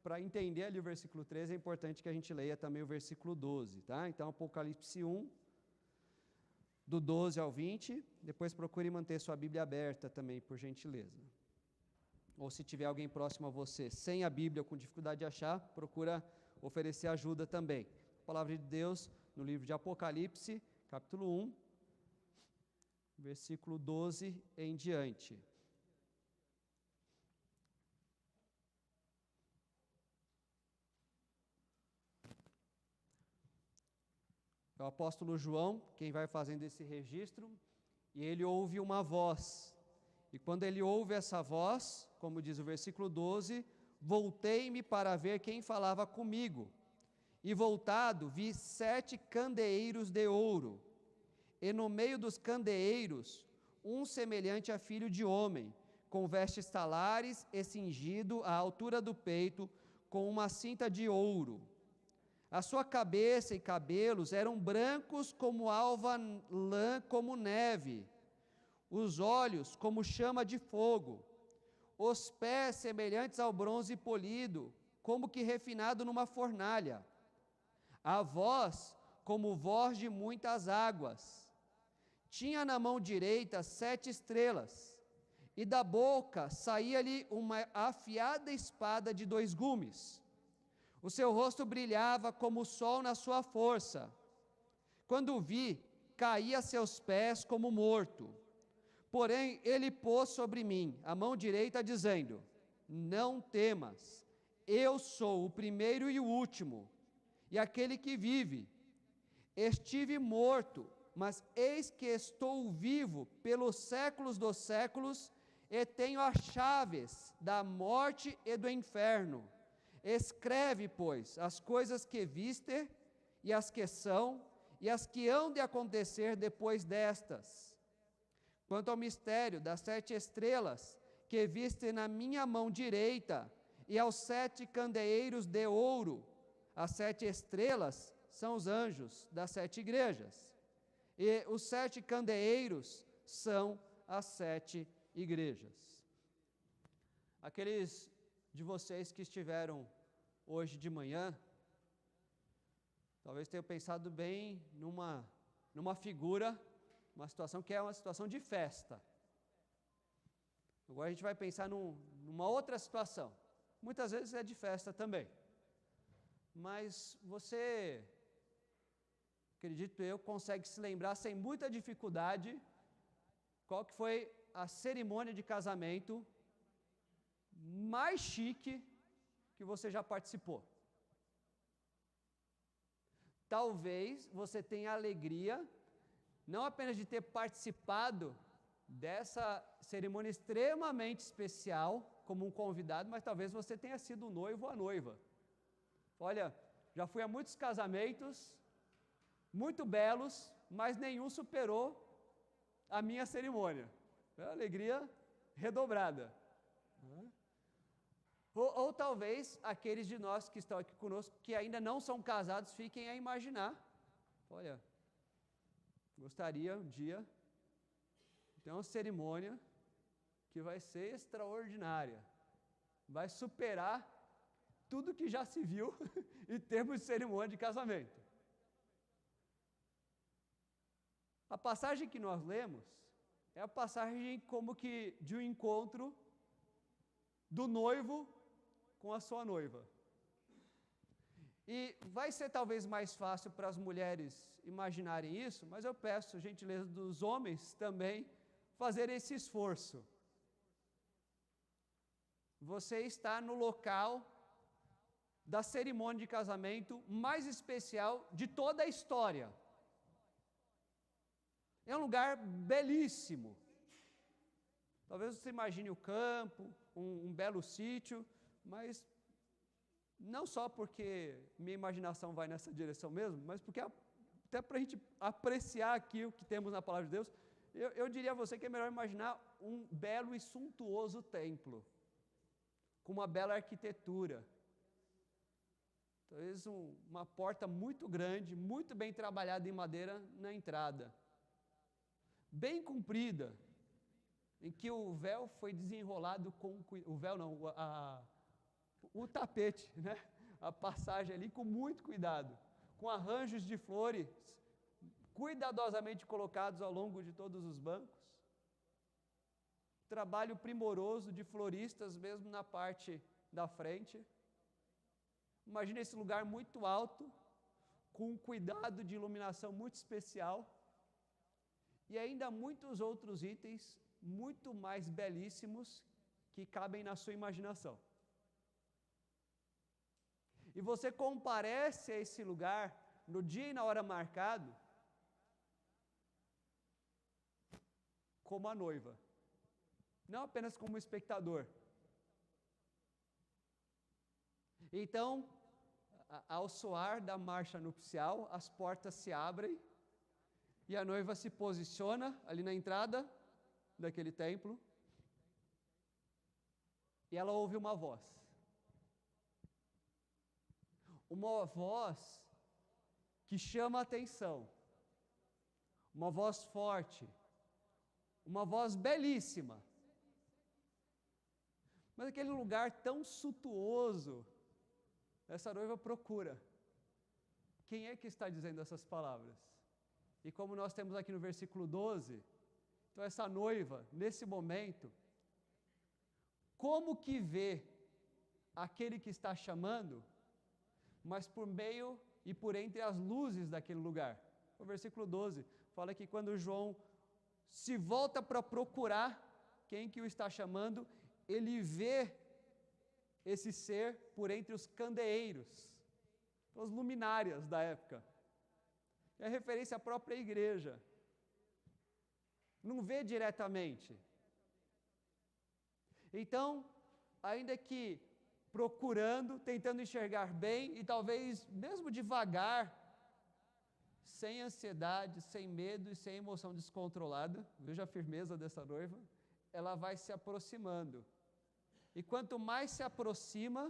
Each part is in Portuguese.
para entender ali o versículo 13, é importante que a gente leia também o versículo 12, tá? Então, Apocalipse 1, do 12 ao 20, depois procure manter sua Bíblia aberta também, por gentileza. Ou se tiver alguém próximo a você sem a Bíblia, com dificuldade de achar, procura oferecer ajuda também. A palavra de Deus, no livro de Apocalipse, capítulo 1, versículo 12 em diante. É o apóstolo João quem vai fazendo esse registro, e ele ouve uma voz. E quando ele ouve essa voz, como diz o versículo 12, voltei-me para ver quem falava comigo. E voltado, vi 7 candeeiros de ouro, e no meio dos candeeiros, um semelhante a filho de homem, com vestes talares e cingido à altura do peito, com uma cinta de ouro. A sua cabeça e cabelos eram brancos como alva lã, como neve, os olhos como chama de fogo, os pés semelhantes ao bronze polido, como que refinado numa fornalha, a voz como voz de muitas águas. Tinha na mão direita 7 estrelas, e da boca saía-lhe uma afiada espada de 2 gumes. O seu rosto brilhava como o sol na sua força. Quando o vi, caí a seus pés como morto. Porém, ele pôs sobre mim a mão direita, dizendo: não temas, eu sou o primeiro e o último, e aquele que vive. Estive morto, mas eis que estou vivo pelos séculos dos séculos, e tenho as chaves da morte e do inferno. Escreve, pois, as coisas que viste, e as que são, e as que hão de acontecer depois destas. Quanto ao mistério das 7 estrelas, que viste na minha mão direita, e aos 7 candeeiros de ouro, as 7 estrelas são os anjos das 7 igrejas, e os 7 candeeiros são as 7 igrejas. Aqueles de vocês que estiveram hoje de manhã, talvez tenham pensado bem numa figura, uma situação que é uma situação de festa. Agora a gente vai pensar numa outra situação, muitas vezes é de festa também, mas você, acredito eu, consegue se lembrar sem muita dificuldade qual que foi a cerimônia de casamento mais chique que você já participou. Talvez você tenha a alegria, não apenas de ter participado dessa cerimônia extremamente especial, como um convidado, mas talvez você tenha sido o noivo ou a noiva. Olha, já fui a muitos casamentos, muito belos, mas nenhum superou a minha cerimônia. É uma alegria redobrada. Ou talvez aqueles de nós que estão aqui conosco, que ainda não são casados, fiquem a imaginar. Olha, gostaria um dia de ter uma cerimônia que vai ser extraordinária, vai superar tudo que já se viu em termos de cerimônia de casamento. A passagem que nós lemos é a passagem como que de um encontro do noivo com a sua noiva. E vai ser talvez mais fácil para as mulheres imaginarem isso, mas eu peço a gentileza dos homens também fazerem esse esforço. Você está no local da cerimônia de casamento mais especial de toda a história. É um lugar belíssimo. Talvez você imagine o campo, um belo sítio, mas não só porque minha imaginação vai nessa direção mesmo, mas porque até para a gente apreciar aqui o que temos na Palavra de Deus, eu diria a você que é melhor imaginar um belo e suntuoso templo, com uma bela arquitetura, talvez uma porta muito grande, muito bem trabalhada em madeira na entrada, bem comprida, em que o véu foi desenrolado com o véu não, o tapete, né? A passagem ali com muito cuidado, com arranjos de flores cuidadosamente colocados ao longo de todos os bancos. Trabalho primoroso de floristas mesmo na parte da frente. Imagina esse lugar muito alto, com um cuidado de iluminação muito especial, e ainda muitos outros itens muito mais belíssimos que cabem na sua imaginação. E você comparece a esse lugar no dia e na hora marcado como a noiva, não apenas como espectador. Então, ao soar da marcha nupcial, as portas se abrem e a noiva se posiciona ali na entrada daquele templo e ela ouve uma voz. Uma voz que chama a atenção, uma voz forte, uma voz belíssima. Mas aquele lugar tão suntuoso, essa noiva procura. Quem é que está dizendo essas palavras? E como nós temos aqui no versículo 12, então essa noiva, nesse momento, como que vê aquele que está chamando, mas por meio e por entre as luzes daquele lugar? O versículo 12 fala que quando João se volta para procurar quem que o está chamando, ele vê esse ser por entre os candeeiros, as luminárias da época. É referência à própria igreja. Não vê diretamente. Então, ainda que procurando, tentando enxergar bem e talvez mesmo devagar, sem ansiedade, sem medo e sem emoção descontrolada, veja a firmeza dessa noiva, ela vai se aproximando. E quanto mais se aproxima,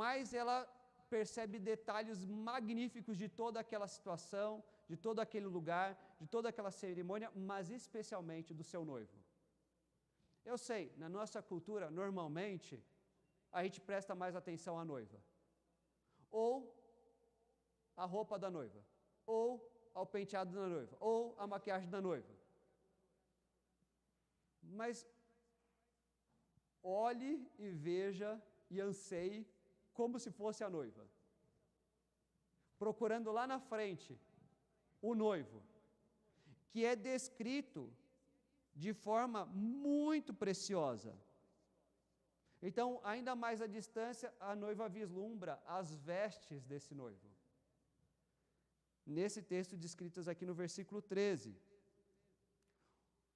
mais ela percebe detalhes magníficos de toda aquela situação, de todo aquele lugar, de toda aquela cerimônia, mas especialmente do seu noivo. Eu sei, na nossa cultura, normalmente, a gente presta mais atenção à noiva, ou à roupa da noiva, ou ao penteado da noiva, ou à maquiagem da noiva. Mas olhe e veja e anseie como se fosse a noiva, procurando lá na frente o noivo, que é descrito de forma muito preciosa. Então, ainda mais à distância, a noiva vislumbra as vestes desse noivo. Nesse texto descritas aqui no versículo 13.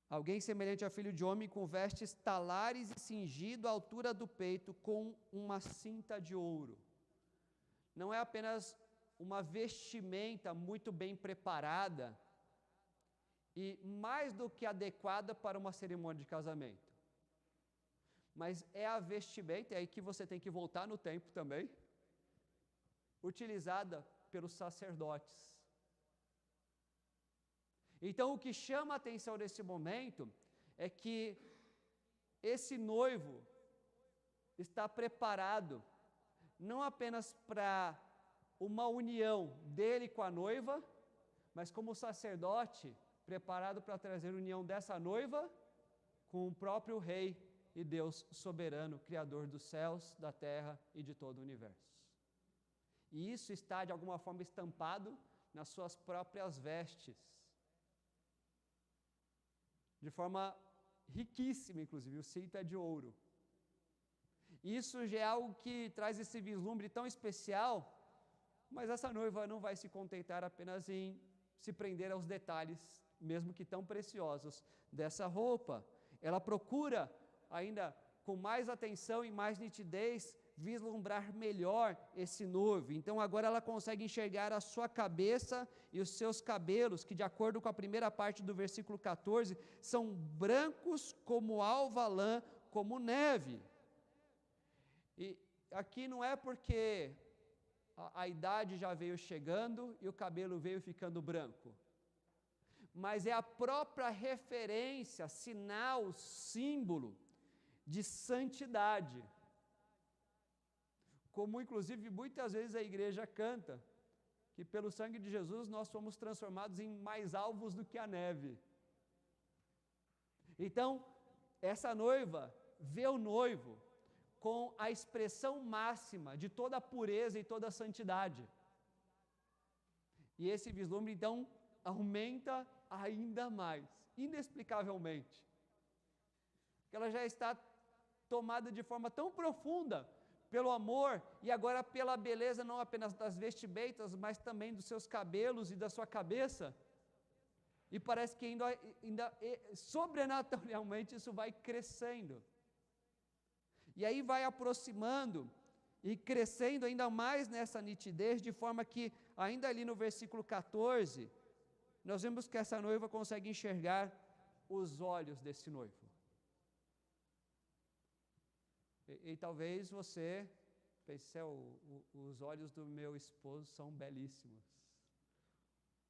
Alguém semelhante a filho de homem com vestes talares e cingido à altura do peito com uma cinta de ouro. Não é apenas uma vestimenta muito bem preparada e mais do que adequada para uma cerimônia de casamento. Mas é a vestimenta, é aí que você tem que voltar no tempo também, utilizada pelos sacerdotes. Então, o que chama a atenção nesse momento é que esse noivo está preparado não apenas para uma união dele com a noiva, mas como sacerdote preparado para trazer a união dessa noiva com o próprio Rei e Deus soberano, Criador dos céus, da terra e de todo o universo. E isso está de alguma forma estampado nas suas próprias vestes, de forma riquíssima, inclusive, o cinto é de ouro. Isso já é algo que traz esse vislumbre tão especial, mas essa noiva não vai se contentar apenas em se prender aos detalhes, mesmo que tão preciosos, dessa roupa. Ela procura, ainda com mais atenção e mais nitidez, vislumbrar melhor esse noivo. Então agora ela consegue enxergar a sua cabeça e os seus cabelos, que de acordo com a primeira parte do versículo 14, são brancos como alva lã, como neve. E aqui não é porque a idade já veio chegando e o cabelo veio ficando branco, mas é a própria referência, sinal, símbolo de santidade. como inclusive muitas vezes a igreja canta, que pelo sangue de Jesus nós somos transformados em mais alvos do que a neve. Então, essa noiva vê o noivo com a expressão máxima de toda a pureza e toda a santidade. E esse vislumbre, então, aumenta ainda mais, inexplicavelmente. Porque ela já está tomada de forma tão profunda pelo amor e agora pela beleza não apenas das vestimentas, mas também dos seus cabelos e da sua cabeça. E parece que ainda sobrenaturalmente isso vai crescendo. E aí vai aproximando e crescendo ainda mais nessa nitidez, de forma que ainda ali no versículo 14, nós vemos que essa noiva consegue enxergar os olhos desse noivo. E talvez você pense, os olhos do meu esposo são belíssimos.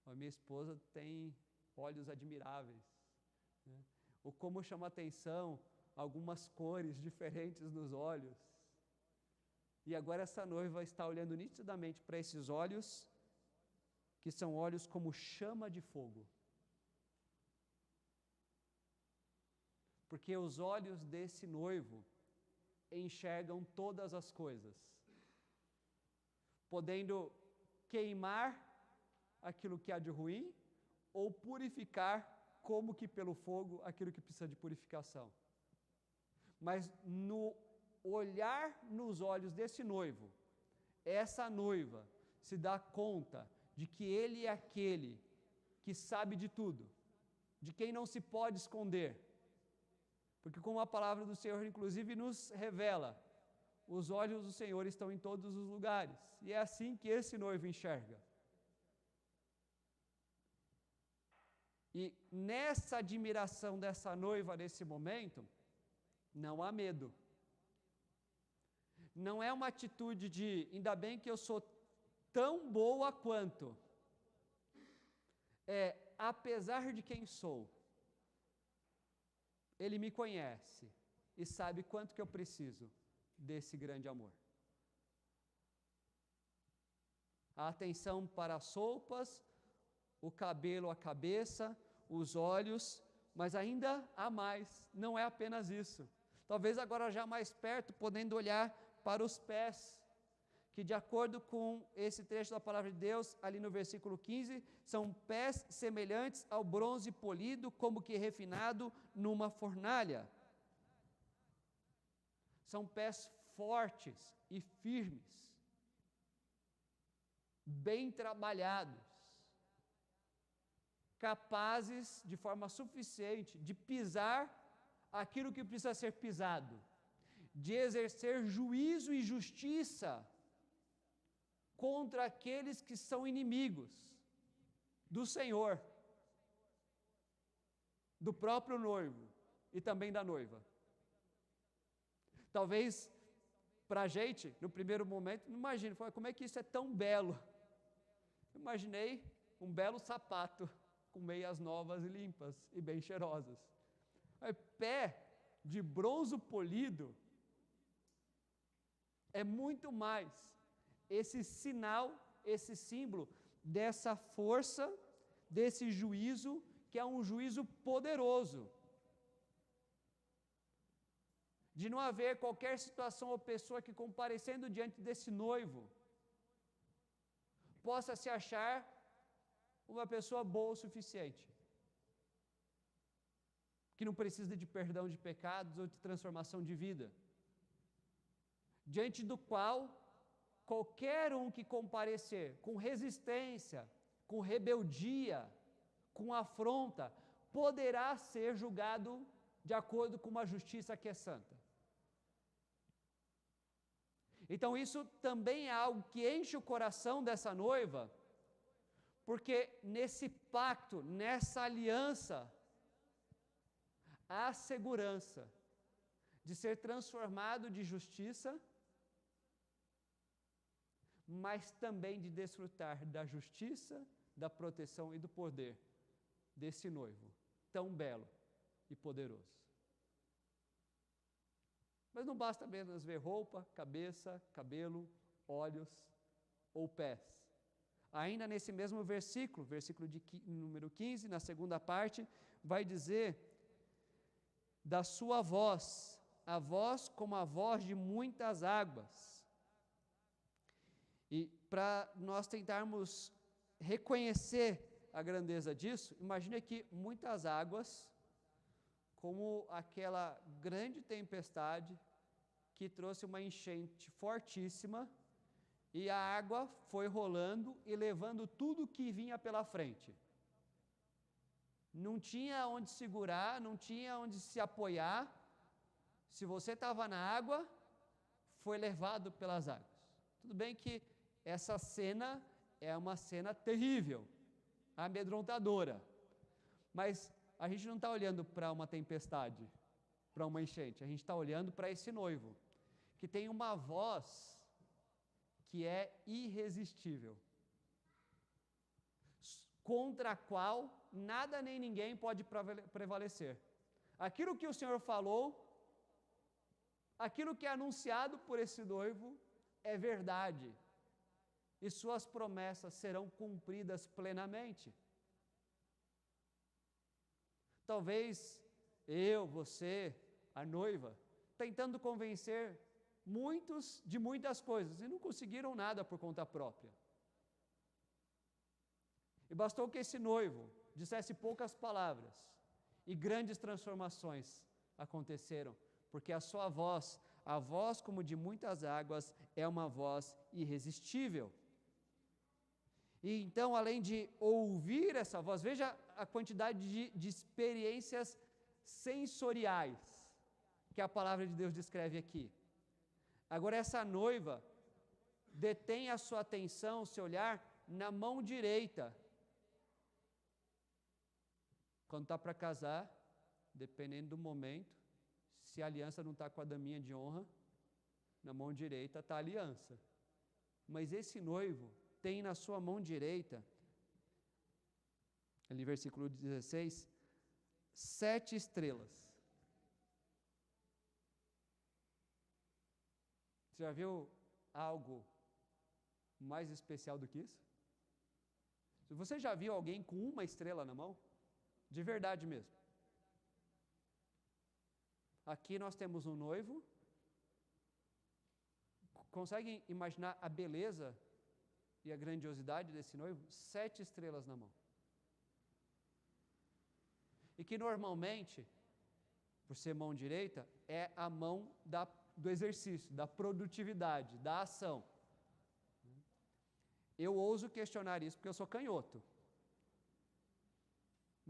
A minha esposa tem olhos admiráveis. Né? Ou como chama atenção algumas cores diferentes nos olhos. E agora essa noiva está olhando nitidamente para esses olhos, que são olhos como chama de fogo. Porque os olhos desse noivo enxergam todas as coisas, podendo queimar aquilo que há de ruim, ou purificar, como que pelo fogo, aquilo que precisa de purificação. Mas no olhar nos olhos desse noivo, essa noiva se dá conta de que ele é aquele que sabe de tudo, de quem não se pode esconder. Porque como a palavra do Senhor inclusive nos revela, os olhos do Senhor estão em todos os lugares. E é assim que esse noivo enxerga. E nessa admiração dessa noiva nesse momento, não há medo. Não é uma atitude de, ainda bem que eu sou tão boa quanto. É, apesar de quem sou, Ele me conhece e sabe quanto que eu preciso desse grande amor. A atenção para as roupas, o cabelo, a cabeça, os olhos, mas ainda há mais, não é apenas isso. Talvez agora já mais perto, podendo olhar para os pés, que de acordo com esse trecho da palavra de Deus, ali no versículo 15, são pés semelhantes ao bronze polido, como que refinado numa fornalha. São pés fortes e firmes, bem trabalhados, capazes de forma suficiente de pisar aquilo que precisa ser pisado, de exercer juízo e justiça contra aqueles que são inimigos do Senhor, do próprio noivo e também da noiva. Talvez para a gente, no primeiro momento, não imagine, como é que isso é tão belo? Eu imaginei um belo sapato com meias novas e limpas e bem cheirosas. Pé de bronze polido é muito mais esse sinal, esse símbolo dessa força, desse juízo, que é um juízo poderoso. De não haver qualquer situação ou pessoa que, comparecendo diante desse noivo, possa se achar uma pessoa boa o suficiente, que não precisa de perdão de pecados ou de transformação de vida, diante do qual qualquer um que comparecer com resistência, com rebeldia, com afronta, poderá ser julgado de acordo com uma justiça que é santa. Então isso também é algo que enche o coração dessa noiva, porque nesse pacto, nessa aliança, há segurança de ser transformado de justiça, mas também de desfrutar da justiça, da proteção e do poder desse noivo, tão belo e poderoso. Mas não basta apenas ver roupa, cabeça, cabelo, olhos ou pés. Ainda nesse mesmo versículo, número 15, na segunda parte, vai dizer da sua voz, a voz como a voz de muitas águas. E para nós tentarmos reconhecer a grandeza disso, imagine que muitas águas, como aquela grande tempestade que trouxe uma enchente fortíssima, e a água foi rolando e levando tudo que vinha pela frente. Não tinha onde segurar, não tinha onde se apoiar. Se você estava na água, foi levado pelas águas. Tudo bem que essa cena é uma cena terrível, amedrontadora. Mas a gente não está olhando para uma tempestade, para uma enchente. A gente está olhando para esse noivo, que tem uma voz que é irresistível, contra a qual nada nem ninguém pode prevalecer. Aquilo que o Senhor falou, aquilo que é anunciado por esse noivo, é verdade, e suas promessas serão cumpridas plenamente. Talvez eu, você, a noiva, tentando convencer muitos de muitas coisas, e não conseguiram nada por conta própria. E bastou que esse noivo dissesse poucas palavras, e grandes transformações aconteceram, porque a sua voz, a voz como de muitas águas, é uma voz irresistível. E então, além de ouvir essa voz, veja a quantidade de experiências sensoriais que a palavra de Deus descreve aqui. Agora, essa noiva detém a sua atenção, o seu olhar, na mão direita. Quando está para casar, dependendo do momento, se a aliança não está com a daminha de honra, na mão direita está a aliança. Mas esse noivo tem na sua mão direita, ali versículo 16, 7 estrelas. Você já viu algo mais especial do que isso? Você já viu alguém com uma estrela na mão? De verdade mesmo. Aqui nós temos um noivo. Conseguem imaginar a beleza e a grandiosidade desse noivo? 7 estrelas na mão. E que normalmente, por ser mão direita, é a mão do exercício, da produtividade, da ação. Eu ouso questionar isso porque eu sou canhoto.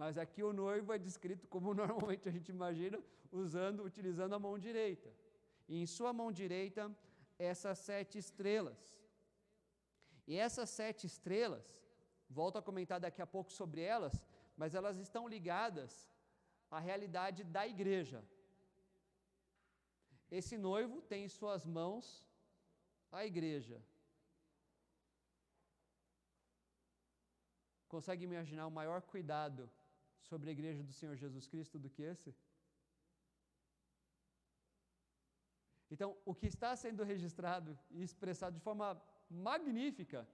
Mas aqui o noivo é descrito como normalmente a gente imagina, utilizando a mão direita. E em sua mão direita, essas 7 estrelas. E essas 7 estrelas, volto a comentar daqui a pouco sobre elas, mas elas estão ligadas à realidade da igreja. Esse noivo tem em suas mãos a igreja. Consegue imaginar o maior cuidado sobre a igreja do Senhor Jesus Cristo do que esse? Então, o que está sendo registrado e expressado de forma magnífica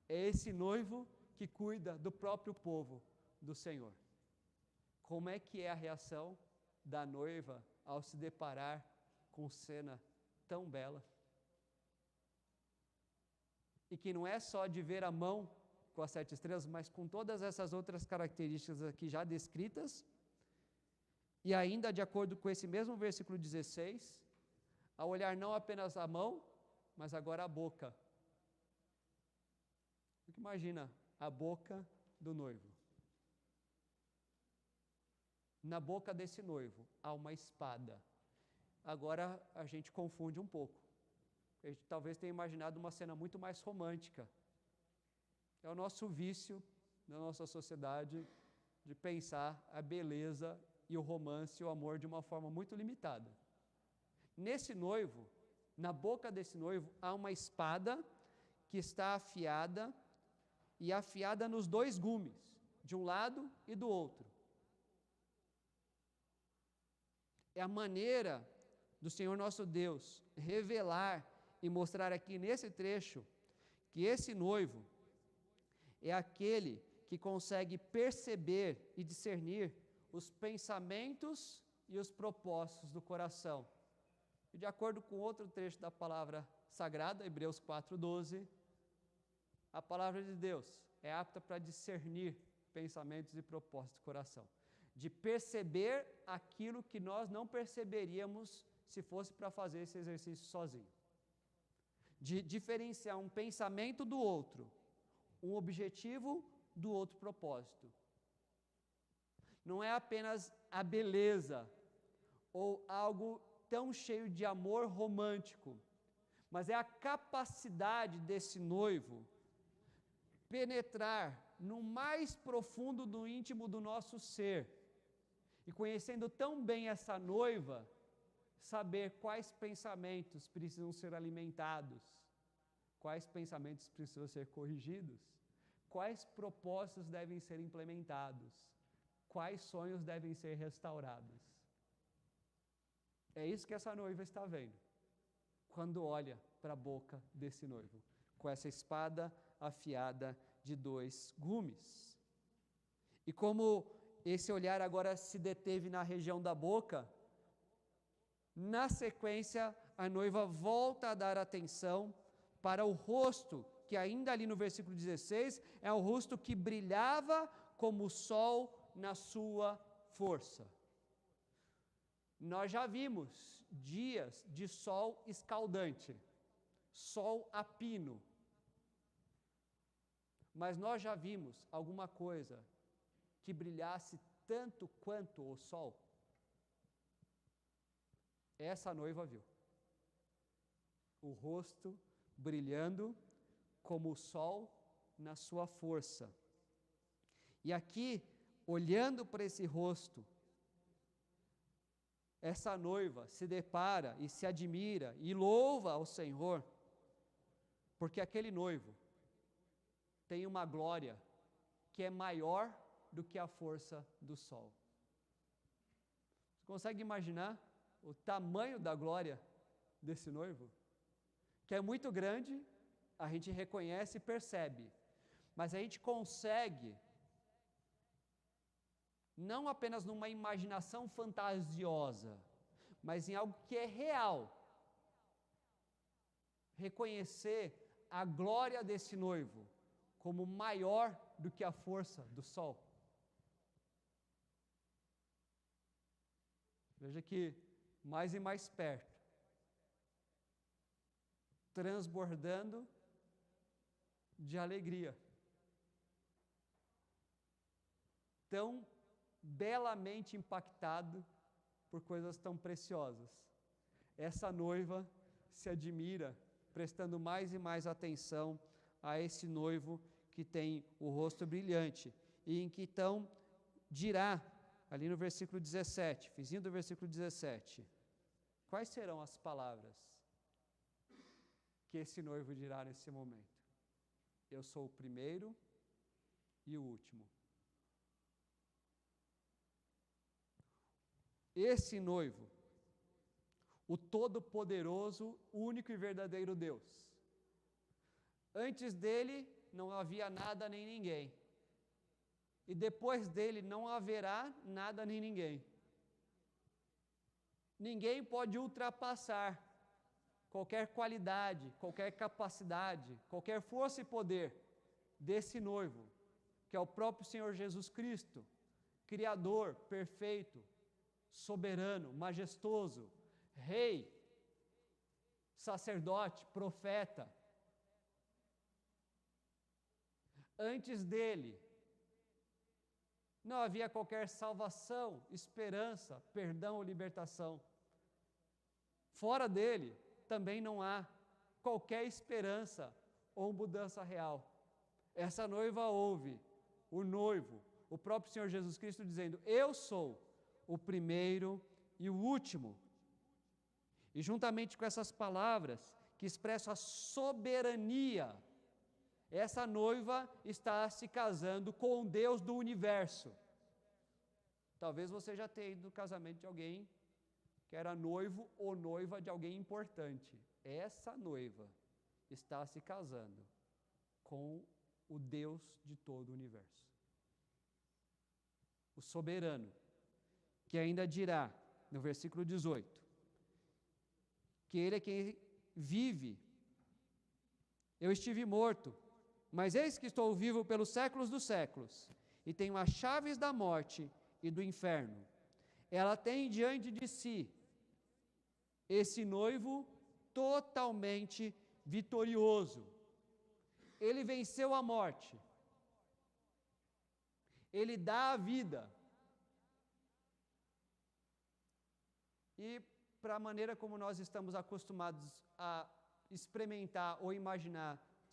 é esse noivo que cuida do próprio povo do Senhor. Como é que é a reação da noiva ao se deparar com cena tão bela? E que não é só de ver a mão com as 7 estrelas, mas com todas essas outras características aqui já descritas, e ainda de acordo com esse mesmo versículo 16, a olhar não apenas a mão, mas agora a boca. Imagina a boca do noivo. Na boca desse noivo há uma espada. Agora a gente confunde um pouco. A gente talvez tenha imaginado uma cena muito mais romântica. É o nosso vício na nossa sociedade de pensar a beleza e o romance e o amor de uma forma muito limitada. Nesse noivo, na boca desse noivo, há uma espada que está afiada e afiada nos 2 gumes, de um lado e do outro. É a maneira do Senhor nosso Deus revelar e mostrar aqui nesse trecho que esse noivo é aquele que consegue perceber e discernir os pensamentos e os propósitos do coração. E de acordo com outro trecho da palavra sagrada, Hebreus 4:12, a palavra de Deus é apta para discernir pensamentos e propósitos do coração, de perceber aquilo que nós não perceberíamos se fosse para fazer esse exercício sozinho, de diferenciar um pensamento do outro, um objetivo do outro propósito. Não é apenas a beleza ou algo tão cheio de amor romântico, mas é a capacidade desse noivo penetrar no mais profundo do íntimo do nosso ser e, conhecendo tão bem essa noiva, saber quais pensamentos precisam ser alimentados, quais pensamentos precisam ser corrigidos, quais propósitos devem ser implementados, quais sonhos devem ser restaurados. É isso que essa noiva está vendo quando olha para a boca desse noivo, com essa espada afiada de 2 gumes. E como esse olhar agora se deteve na região da boca, na sequência a noiva volta a dar atenção para o rosto, que ainda ali no versículo 16, é o rosto que brilhava como o sol na sua força. Nós já vimos dias de sol escaldante, sol a pino, mas nós já vimos alguma coisa que brilhasse tanto quanto o sol? Essa noiva viu o rosto brilhando como o sol na sua força. E aqui, olhando para esse rosto, essa noiva se depara e se admira e louva ao Senhor, porque aquele noivo tem uma glória que é maior do que a força do sol. Você consegue imaginar o tamanho da glória desse noivo? Que é muito grande, a gente reconhece e percebe, mas a gente consegue, não apenas numa imaginação fantasiosa, mas em algo que é real, reconhecer a glória desse noivo como maior do que a força do sol. Veja que mais e mais perto, transbordando de alegria, tão belamente impactado por coisas tão preciosas. Essa noiva se admira, prestando mais e mais atenção a esse noivo que tem o rosto brilhante, e em que então dirá, ali no versículo 17, finzinho do versículo 17, quais serão as palavras que esse noivo dirá nesse momento? Eu sou o primeiro e o último. Esse noivo, o todo-poderoso, único e verdadeiro Deus. Antes dele não havia nada nem ninguém. E depois dele não haverá nada nem ninguém. Ninguém pode ultrapassar qualquer qualidade, qualquer capacidade, qualquer força e poder desse noivo, que é o próprio Senhor Jesus Cristo, Criador, perfeito, soberano, majestoso, rei, sacerdote, profeta. Antes dele, não havia qualquer salvação, esperança, perdão ou libertação. Fora dele, também não há qualquer esperança ou mudança real. Essa noiva ouve o noivo, o próprio Senhor Jesus Cristo, dizendo: eu sou o primeiro e o último. E juntamente com essas palavras que expressam a soberania, essa noiva está se casando com o Deus do universo. Talvez você já tenha ido no casamento de alguém que era noivo ou noiva de alguém importante. Essa noiva está se casando com o Deus de todo o universo. O soberano, que ainda dirá, no versículo 18, que ele é quem vive. Eu estive morto, mas eis que estou vivo pelos séculos dos séculos, e tenho as chaves da morte e do inferno. Ela tem diante de si esse noivo totalmente vitorioso. Ele venceu a morte. Ele dá a vida. E para a maneira como nós estamos acostumados a experimentar ou imaginar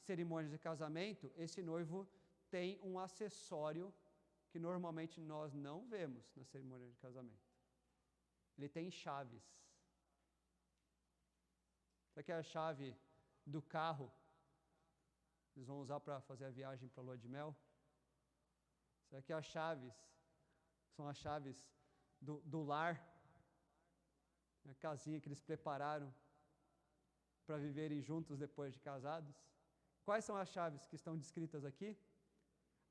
cerimônias de casamento, esse noivo tem um acessório que normalmente nós não vemos na cerimônia de casamento. Ele tem chaves. Será que é a chave do carro eles vão usar para fazer a viagem para a lua de mel? Será que as chaves são as chaves do lar? A casinha que eles prepararam para viverem juntos depois de casados? Quais são as chaves que estão descritas aqui?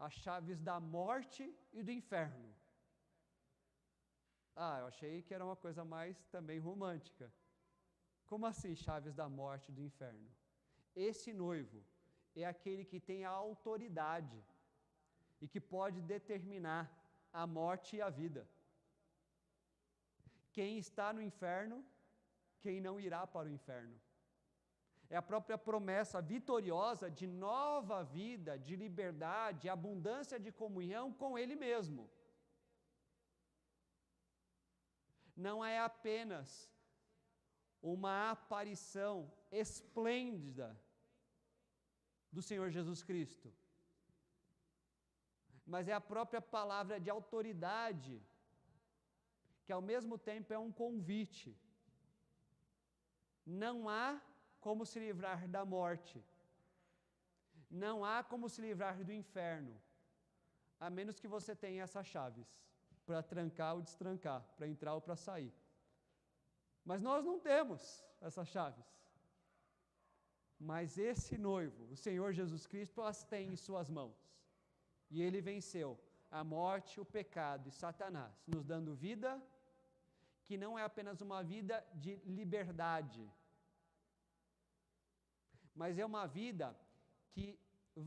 As chaves da morte e do inferno. Eu achei que era uma coisa mais também romântica. Como assim, chaves da morte e do inferno? Esse noivo é aquele que tem a autoridade e que pode determinar a morte e a vida. Quem está no inferno, quem não irá para o inferno. É a própria promessa vitoriosa de nova vida, de liberdade, abundância de comunhão com Ele mesmo. Não é apenas uma aparição esplêndida do Senhor Jesus Cristo, mas é a própria palavra de autoridade, que ao mesmo tempo é um convite. Não há como se livrar da morte, não há como se livrar do inferno, a menos que você tenha essas chaves, para trancar ou destrancar, para entrar ou para sair. Mas nós não temos essas chaves. Mas esse noivo, o Senhor Jesus Cristo, as tem em suas mãos. E Ele venceu a morte, o pecado e Satanás, nos dando vida, que não é apenas uma vida de liberdade, mas é uma vida que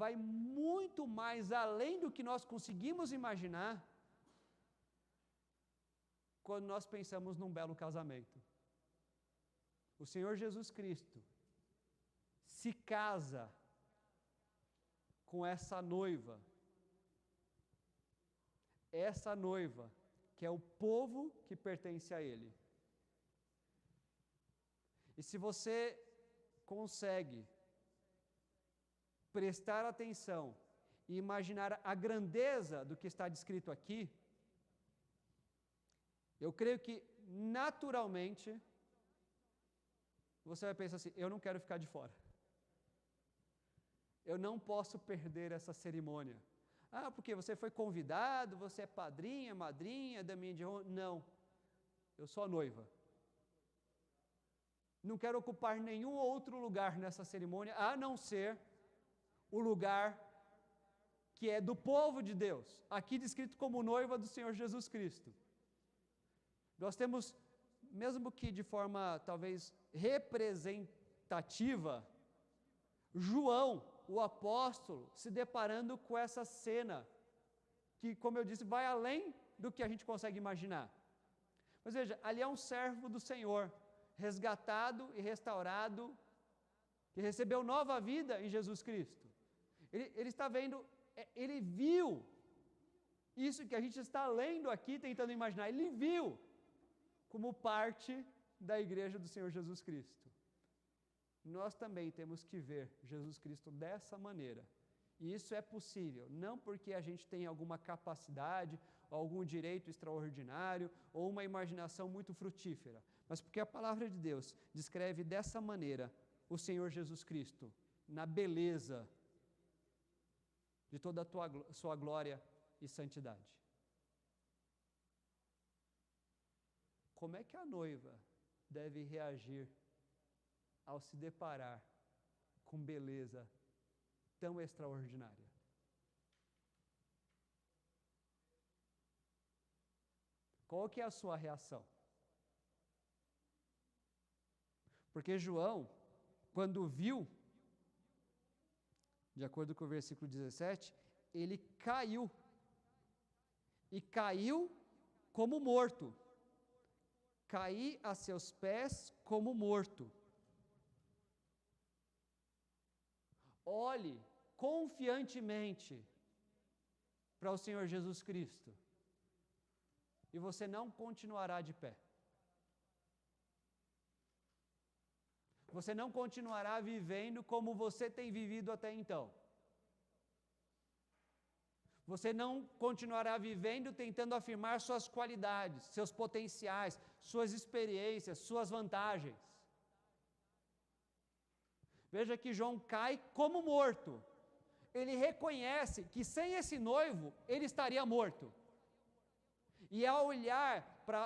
vai muito mais além do que nós conseguimos imaginar quando nós pensamos num belo casamento. O Senhor Jesus Cristo se casa com essa noiva que é o povo que pertence a Ele. E se você consegue prestar atenção e imaginar a grandeza do que está descrito aqui, eu creio que naturalmente você vai pensar assim: eu não quero ficar de fora. Eu não posso perder essa cerimônia. Porque você foi convidado, você é padrinha, madrinha, daminha de honra. Não, eu sou a noiva. Não quero ocupar nenhum outro lugar nessa cerimônia, a não ser o lugar que é do povo de Deus, aqui descrito como noiva do Senhor Jesus Cristo. Nós temos, mesmo que de forma talvez representativa, João, o apóstolo, se deparando com essa cena, que, como eu disse, vai além do que a gente consegue imaginar. Mas veja, ali é um servo do Senhor, resgatado e restaurado, que recebeu nova vida em Jesus Cristo. Ele está vendo, ele viu isso que a gente está lendo aqui, tentando imaginar, ele viu como parte da igreja do Senhor Jesus Cristo. Nós também temos que ver Jesus Cristo dessa maneira. E isso é possível, não porque a gente tem alguma capacidade, algum direito extraordinário, ou uma imaginação muito frutífera, mas porque a palavra de Deus descreve dessa maneira o Senhor Jesus Cristo, na beleza de toda a sua glória e santidade. Como é que a noiva deve reagir ao se deparar com beleza tão extraordinária? Qual que é a sua reação? Porque João, quando viu, de acordo com o versículo 17, ele caiu. E caiu como morto. Caí a seus pés como morto. Olhe confiantemente para o Senhor Jesus Cristo. E você não continuará de pé. Você não continuará vivendo como você tem vivido até então. Você não continuará vivendo tentando afirmar suas qualidades, seus potenciais, suas experiências, suas vantagens. Veja que João cai como morto. Ele reconhece que sem esse noivo, ele estaria morto. E ao olhar para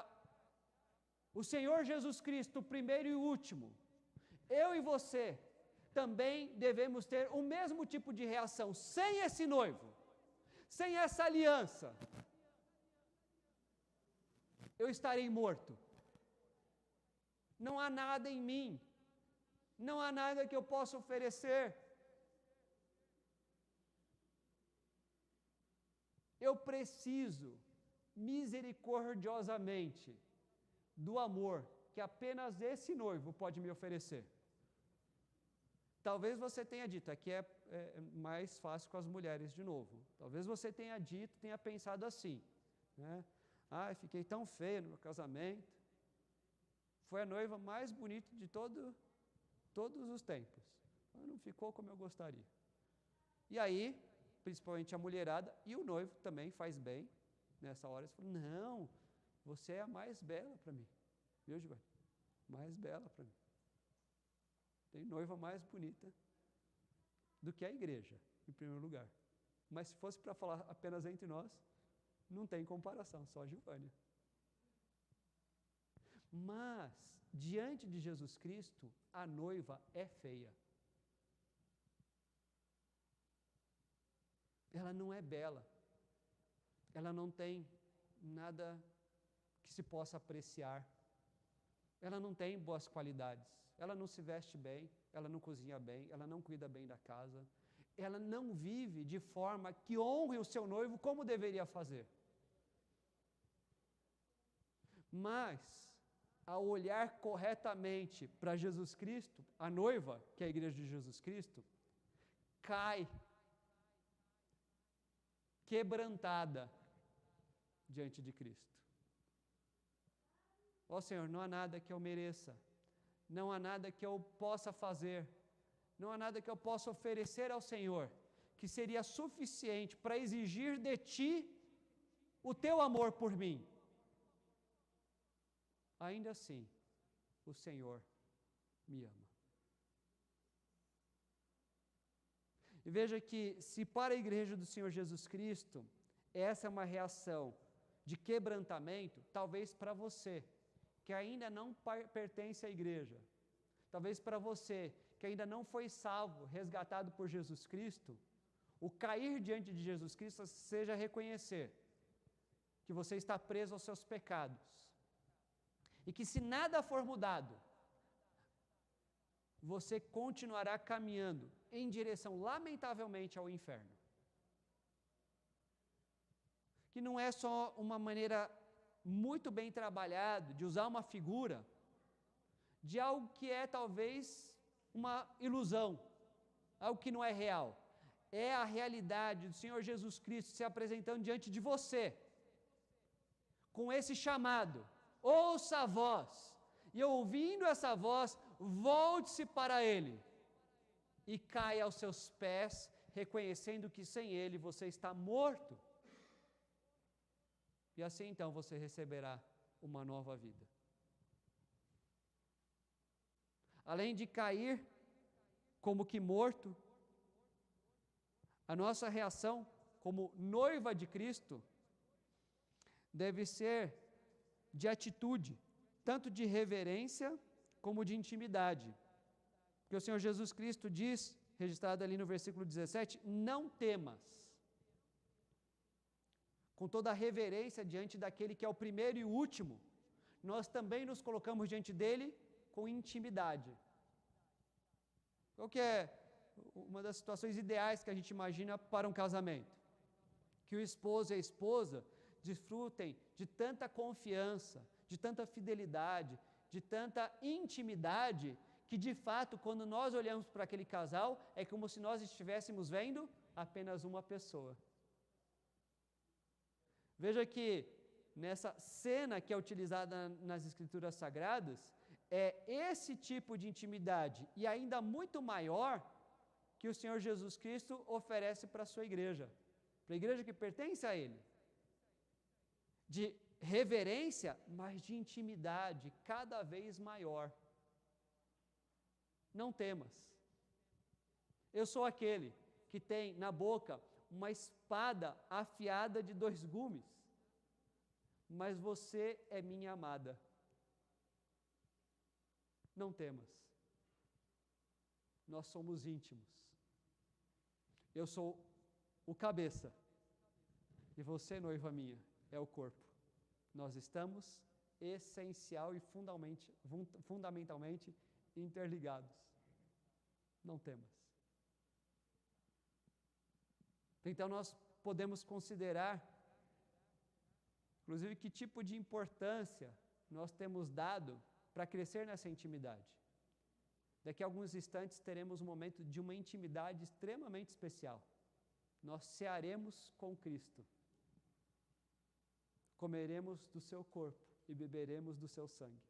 o Senhor Jesus Cristo, o primeiro e o último, eu e você também devemos ter o mesmo tipo de reação. Sem esse noivo, sem essa aliança, eu estarei morto. Não há nada em mim, não há nada que eu possa oferecer. Eu preciso misericordiosamente do amor que apenas esse noivo pode me oferecer. Talvez você tenha dito, aqui é mais fácil com as mulheres de novo. Talvez você tenha dito, tenha pensado assim, né? Fiquei tão feio no meu casamento. Foi a noiva mais bonita de todos os tempos. Mas não ficou como eu gostaria. E aí, principalmente a mulherada, e o noivo também faz bem. Nessa hora, ele falou, não, você é a mais bela para mim. Viu, Giovanni? Mais bela para mim. Tem noiva mais bonita do que a igreja, em primeiro lugar. Mas se fosse para falar apenas entre nós, não tem comparação, só a Giovânia. Mas, diante de Jesus Cristo, a noiva é feia. Ela não é bela. Ela não tem nada que se possa apreciar. Ela não tem boas qualidades. Ela não se veste bem, ela não cozinha bem, ela não cuida bem da casa. Ela não vive de forma que honre o seu noivo como deveria fazer. Mas, ao olhar corretamente para Jesus Cristo, a noiva, que é a igreja de Jesus Cristo, cai quebrantada diante de Cristo. Ó Senhor, não há nada que eu mereça, não há nada que eu possa fazer, não há nada que eu possa oferecer ao Senhor, que seria suficiente para exigir de Ti o Teu amor por mim. Ainda assim, o Senhor me ama. E veja que, se para a igreja do Senhor Jesus Cristo, essa é uma reação de quebrantamento, talvez para você, que ainda não pertence à igreja, talvez para você, que ainda não foi salvo, resgatado por Jesus Cristo, o cair diante de Jesus Cristo seja reconhecer que você está preso aos seus pecados, e que se nada for mudado, você continuará caminhando em direção, lamentavelmente, ao inferno. Que não é só uma maneira muito bem trabalhada de usar uma figura de algo que é talvez uma ilusão, algo que não é real. É a realidade do Senhor Jesus Cristo se apresentando diante de você, com esse chamado, ouça a voz, e ouvindo essa voz, volte-se para Ele, e caia aos seus pés, reconhecendo que sem Ele você está morto. E assim então você receberá uma nova vida. Além de cair como que morto, a nossa reação como noiva de Cristo deve ser de atitude, tanto de reverência como de intimidade. Porque o Senhor Jesus Cristo diz, registrado ali no versículo 17, não temas. Com toda a reverência diante daquele que é o primeiro e o último, nós também nos colocamos diante dele com intimidade. Qual que é uma das situações ideais que a gente imagina para um casamento? Que o esposo e a esposa desfrutem de tanta confiança, de tanta fidelidade, de tanta intimidade, que de fato, quando nós olhamos para aquele casal, é como se nós estivéssemos vendo apenas uma pessoa. Veja que nessa cena que é utilizada nas Escrituras Sagradas, é esse tipo de intimidade, e ainda muito maior, que o Senhor Jesus Cristo oferece para a sua igreja, para a igreja que pertence a Ele. De reverência, mas de intimidade cada vez maior. Não temas. Eu sou aquele que tem na boca uma espada afiada de 2 gumes, mas você é minha amada. Não temas. Nós somos íntimos. Eu sou o cabeça, e você, noiva minha, é o corpo. Nós estamos essencial e fundamentalmente interligados. Não temas. Então nós podemos considerar, inclusive, que tipo de importância nós temos dado para crescer nessa intimidade. Daqui a alguns instantes teremos um momento de uma intimidade extremamente especial. Nós cearemos com Cristo. Comeremos do seu corpo e beberemos do seu sangue.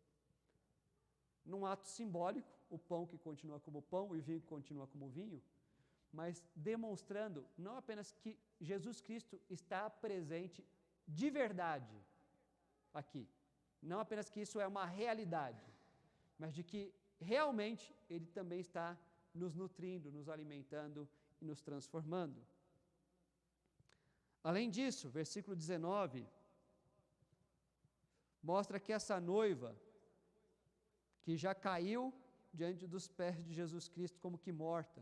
Num ato simbólico, o pão que continua como pão e o vinho que continua como vinho, mas demonstrando não apenas que Jesus Cristo está presente de verdade aqui, não apenas que isso é uma realidade, mas de que realmente Ele também está nos nutrindo, nos alimentando e nos transformando. Além disso, versículo 19, mostra que essa noiva, que já caiu diante dos pés de Jesus Cristo como que morta,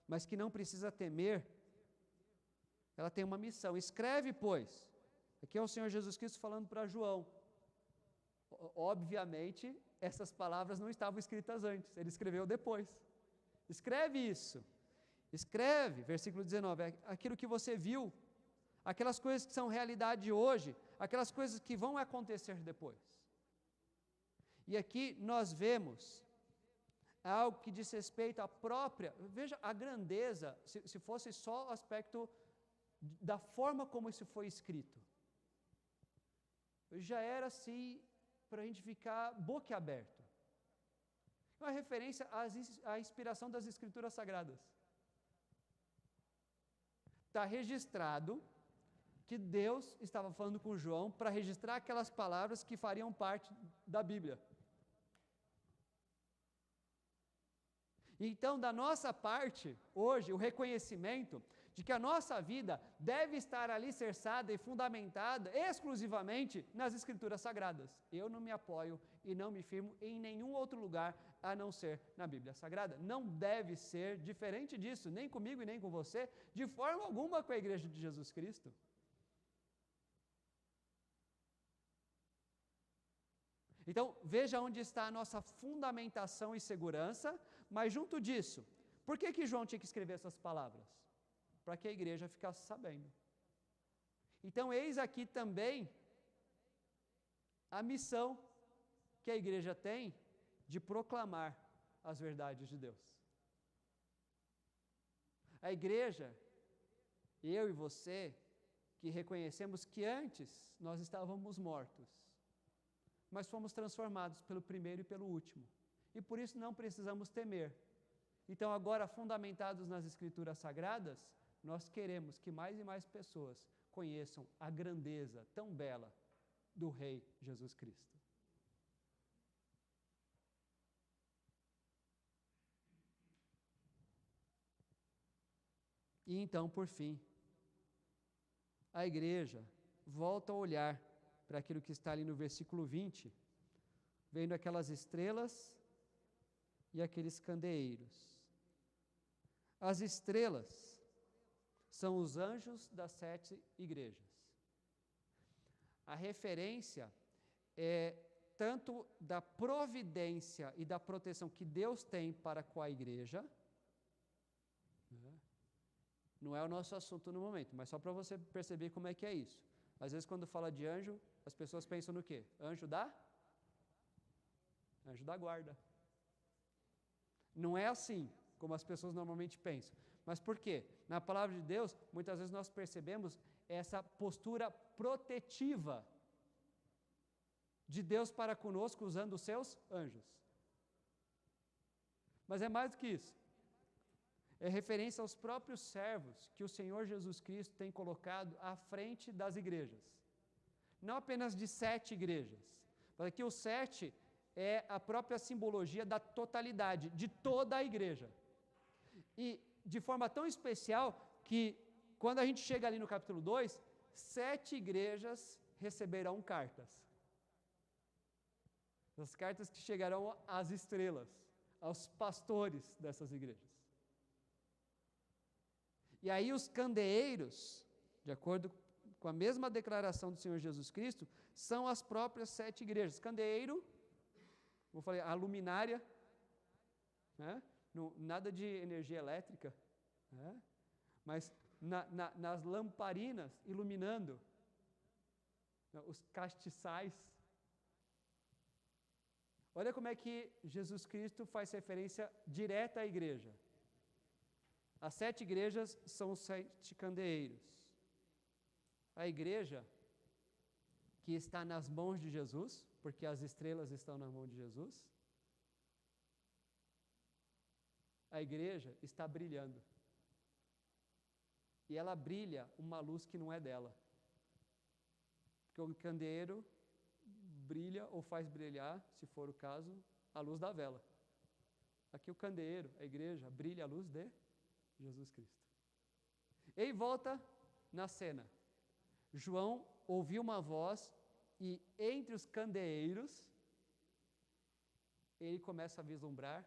mas que não precisa temer, ela tem uma missão. Escreve, pois, aqui é o Senhor Jesus Cristo falando para João. Obviamente, essas palavras não estavam escritas antes, ele escreveu depois. Escreve isso. Escreve, versículo 19, aquilo que você viu, aquelas coisas que são realidade hoje, aquelas coisas que vão acontecer depois. E aqui nós vemos algo que diz respeito à própria, veja a grandeza, se fosse só o aspecto da forma como isso foi escrito. Já era assim, para a gente ficar boquiaberto. Uma referência à inspiração das Escrituras Sagradas. Está registrado que Deus estava falando com João para registrar aquelas palavras que fariam parte da Bíblia. Então, da nossa parte, hoje, o reconhecimento de que a nossa vida deve estar alicerçada e fundamentada exclusivamente nas Escrituras Sagradas. Eu não me apoio e não me firmo em nenhum outro lugar a não ser na Bíblia Sagrada. Não deve ser diferente disso, nem comigo e nem com você, de forma alguma com a Igreja de Jesus Cristo. Então, veja onde está a nossa fundamentação e segurança, mas junto disso, por que João tinha que escrever essas palavras? Para que a igreja ficasse sabendo. Então, eis aqui também a missão que a igreja tem de proclamar as verdades de Deus. A igreja, eu e você, que reconhecemos que antes nós estávamos mortos, mas fomos transformados pelo primeiro e pelo último. E por isso não precisamos temer. Então, agora, fundamentados nas Escrituras Sagradas, nós queremos que mais e mais pessoas conheçam a grandeza tão bela do Rei Jesus Cristo. E então, por fim, a igreja volta a olhar para aquilo que está ali no versículo 20, vendo aquelas estrelas e aqueles candeeiros. As estrelas são os anjos das 7 igrejas. A referência é tanto da providência e da proteção que Deus tem para com a igreja, não é o nosso assunto no momento, mas só para você perceber como é que é isso. Às vezes quando fala de anjo, as pessoas pensam no quê? Anjo da guarda. Não é assim como as pessoas normalmente pensam. Mas por quê? Na palavra de Deus, muitas vezes nós percebemos essa postura protetiva de Deus para conosco usando os seus anjos. Mas é mais do que isso. É referência aos próprios servos que o Senhor Jesus Cristo tem colocado à frente das igrejas. Não apenas de 7 igrejas, mas aqui o 7 é a própria simbologia da totalidade, de toda a igreja. E de forma tão especial que, quando a gente chega ali no capítulo 2, 7 igrejas receberão cartas. As cartas que chegarão às estrelas, aos pastores dessas igrejas. E aí os candeeiros, de acordo com a mesma declaração do Senhor Jesus Cristo, são as próprias 7 igrejas. Candeeiro, como eu falei, a luminária, né? Nada de energia elétrica, né? Mas nas lamparinas iluminando, né? Os castiçais. Olha como é que Jesus Cristo faz referência direta à igreja. As 7 igrejas são os 7 candeeiros. A igreja que está nas mãos de Jesus, porque as estrelas estão na mão de Jesus, a igreja está brilhando. E ela brilha uma luz que não é dela. Porque o candeeiro brilha ou faz brilhar, se for o caso, a luz da vela. Aqui o candeeiro, a igreja, brilha a luz de Jesus Cristo. Em volta na cena, João ouviu uma voz e entre os candeeiros, ele começa a vislumbrar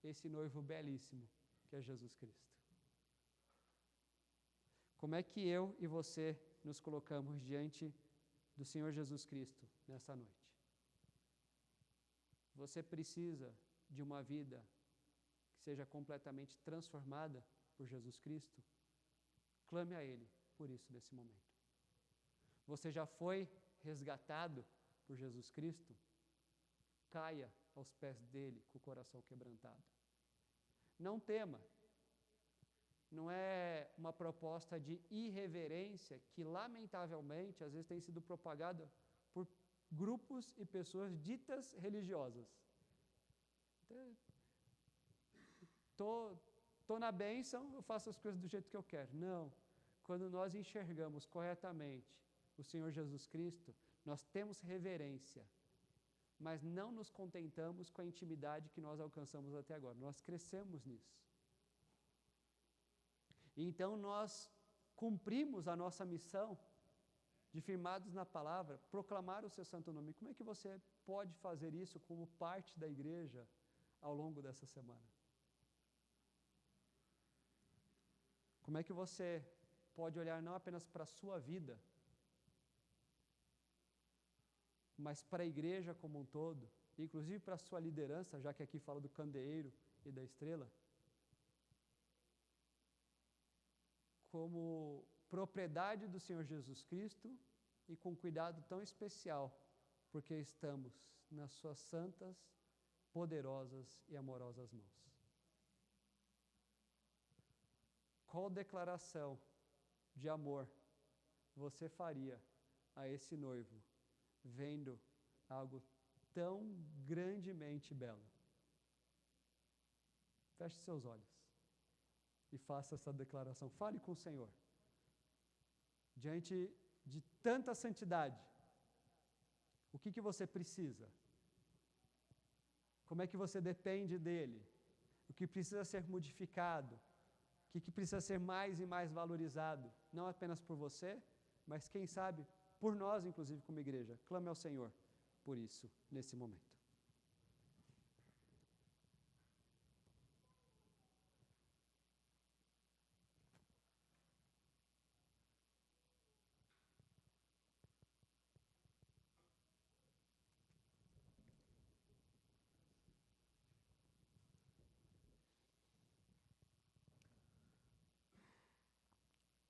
esse noivo belíssimo que é Jesus Cristo. Como é que eu e você nos colocamos diante do Senhor Jesus Cristo nessa noite? Você precisa de uma vida que seja completamente transformada por Jesus Cristo? Clame a Ele por isso nesse momento. Você já foi resgatado por Jesus Cristo? Caia aos pés dele com o coração quebrantado. Não tema. Não é uma proposta de irreverência que, lamentavelmente, às vezes tem sido propagada por grupos e pessoas ditas religiosas. Estou na bênção, eu faço as coisas do jeito que eu quero. Não. Quando nós enxergamos corretamente o Senhor Jesus Cristo, nós temos reverência, mas não nos contentamos com a intimidade que nós alcançamos até agora. Nós crescemos nisso. Então nós cumprimos a nossa missão de, firmados na palavra, proclamar o seu santo nome. Como é que você pode fazer isso como parte da igreja ao longo dessa semana? Como é que você pode olhar não apenas para a sua vida, mas para a igreja como um todo, inclusive para a sua liderança, já que aqui fala do candeeiro e da estrela, como propriedade do Senhor Jesus Cristo e com cuidado tão especial, porque estamos nas suas santas, poderosas e amorosas mãos. Qual declaração de amor você faria a esse noivo, vendo algo tão grandemente belo? Feche seus olhos e faça essa declaração. Fale com o Senhor. Diante de tanta santidade, o que você precisa? Como é que você depende dele? O que precisa ser modificado? O que precisa ser mais e mais valorizado? Não apenas por você, mas quem sabe por nós, inclusive como igreja. Clame ao Senhor por isso nesse momento.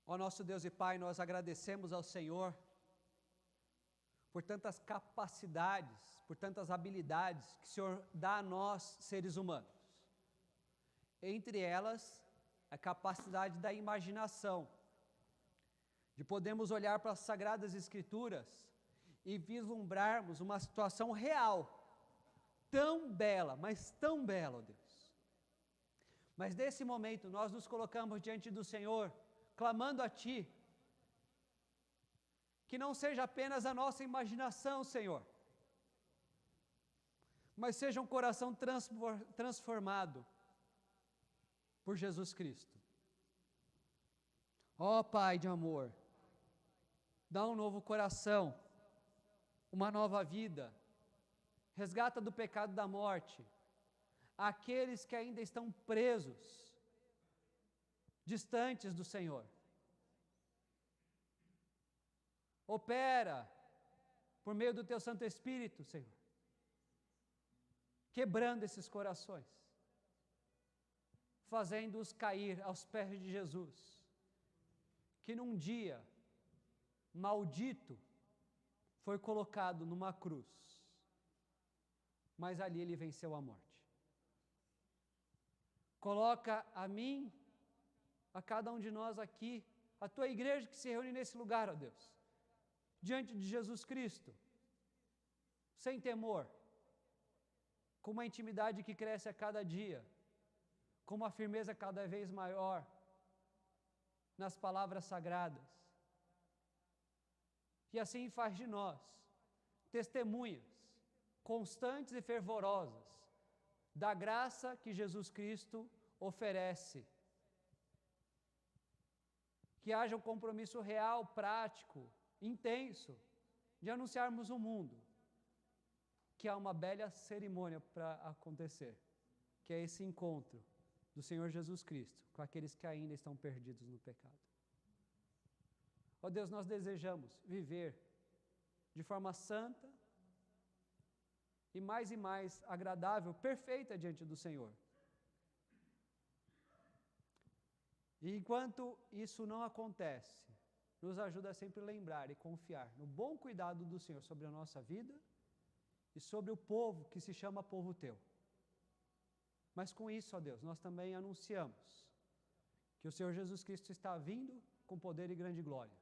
Ó nosso Deus e Pai, nós agradecemos ao Senhor por tantas capacidades, por tantas habilidades que o Senhor dá a nós, seres humanos. Entre elas, a capacidade da imaginação, de podermos olhar para as Sagradas Escrituras e vislumbrarmos uma situação real, tão bela, mas tão bela, ó Deus. Mas nesse momento, nós nos colocamos diante do Senhor, clamando a Ti, que não seja apenas a nossa imaginação, Senhor, mas seja um coração transformado por Jesus Cristo. Ó Pai de amor, dá um novo coração, uma nova vida, resgata do pecado da morte aqueles que ainda estão presos, distantes do Senhor. Opera por meio do Teu Santo Espírito, Senhor, quebrando esses corações, fazendo-os cair aos pés de Jesus, que num dia maldito foi colocado numa cruz, mas ali ele venceu a morte. Coloca a mim, a cada um de nós aqui, a Tua igreja que se reúne nesse lugar, ó Deus, diante de Jesus Cristo, sem temor, com uma intimidade que cresce a cada dia, com uma firmeza cada vez maior nas palavras sagradas. E assim faz de nós testemunhas constantes e fervorosas da graça que Jesus Cristo oferece. Que haja um compromisso real, prático, intenso, de anunciarmos ao mundo que há uma bela cerimônia para acontecer, que é esse encontro do Senhor Jesus Cristo com aqueles que ainda estão perdidos no pecado. Ó Deus, nós desejamos viver de forma santa e mais agradável, perfeita diante do Senhor. E enquanto isso não acontece, nos ajuda a sempre lembrar e confiar no bom cuidado do Senhor sobre a nossa vida e sobre o povo que se chama povo Teu. Mas com isso, ó Deus, nós também anunciamos que o Senhor Jesus Cristo está vindo com poder e grande glória.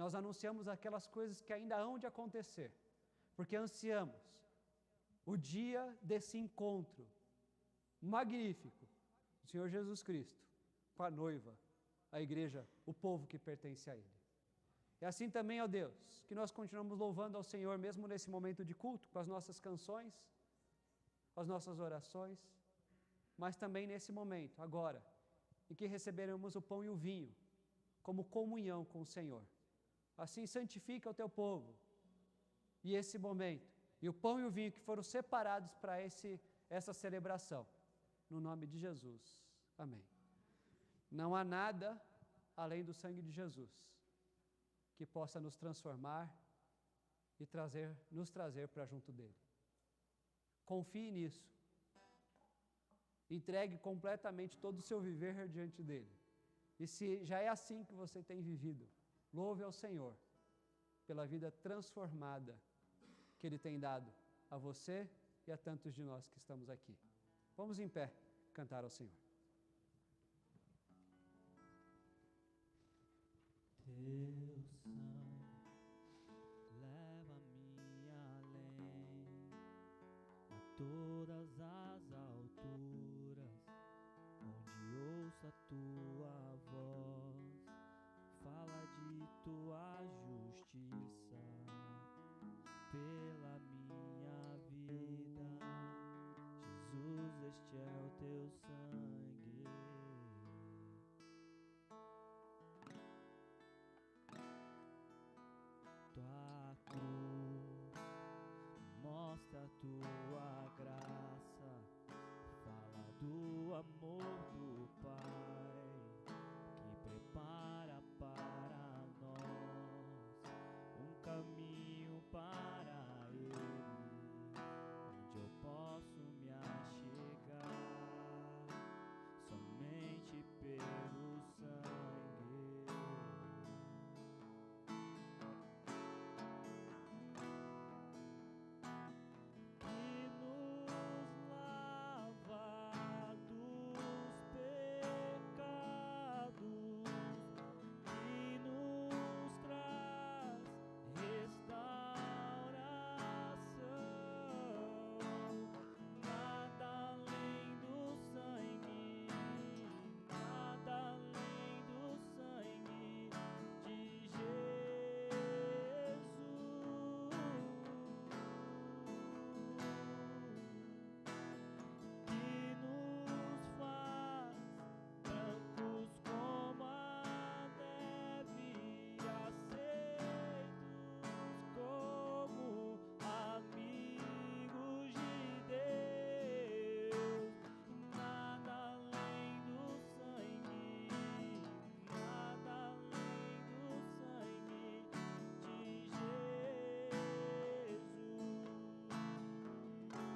Nós anunciamos aquelas coisas que ainda hão de acontecer, porque ansiamos o dia desse encontro magnífico do Senhor Jesus Cristo com a noiva, a igreja, o povo que pertence a Ele. E assim também, ó Deus, que nós continuamos louvando ao Senhor mesmo nesse momento de culto, com as nossas canções, com as nossas orações, mas também nesse momento, agora, em que receberemos o pão e o vinho, como comunhão com o Senhor. Assim santifica o Teu povo, e esse momento, e o pão e o vinho que foram separados para essa celebração, no nome de Jesus. Amém. Não há nada além do sangue de Jesus que possa nos transformar e nos trazer para junto dele. Confie nisso. Entregue completamente todo o seu viver diante dele. E se já é assim que você tem vivido, louve ao Senhor pela vida transformada que Ele tem dado a você e a tantos de nós que estamos aqui. Vamos em pé cantar ao Senhor. Deus